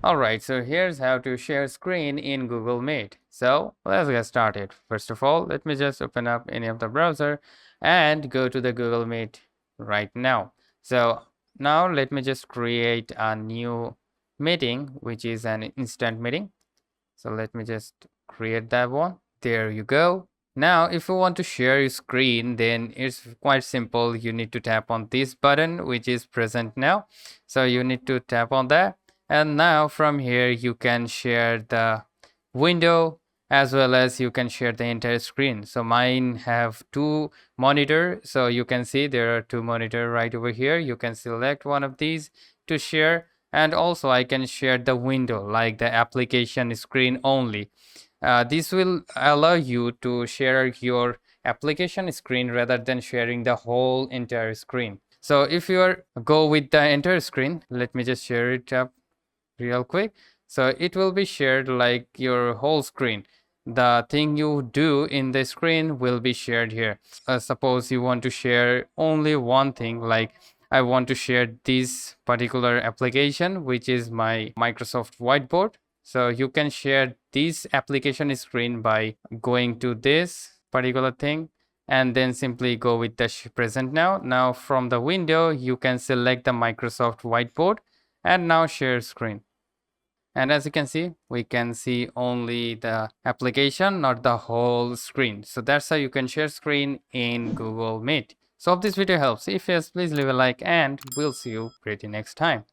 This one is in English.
Alright, so here's how to share screen in Google Meet. So let's get started. First of all, let me just open up any of the browser and go to the Google Meet right now. So now let me just create a new meeting, which is an instant meeting. So let me just create that one. There you go. Now, if you want to share your screen, then it's quite simple. You need to tap on this button, which is present now. So you need to tap on that. And now from here, you can share the window as well as you can share the entire screen. So mine have two monitor. So you can see there are two monitor right over here. You can select one of these to share. And also I can share the window like the application screen only. This will allow you to share your application screen rather than sharing the whole entire screen. So if you go with the entire screen, let me just share it up real quick. So it will be shared like your whole screen. The thing you do in the screen will be shared here. Suppose you want to share only one thing, like I want to share this particular application, which is my Microsoft Whiteboard. So you can share this application screen by going to this particular thing and then simply go with the present now. Now from the window, you can select the Microsoft Whiteboard and now share screen. And as you can see, we can see only the application, not the whole screen. So that's how you can share screen in Google Meet. So hope this video helps. If yes, please leave a like and we'll see you pretty next time.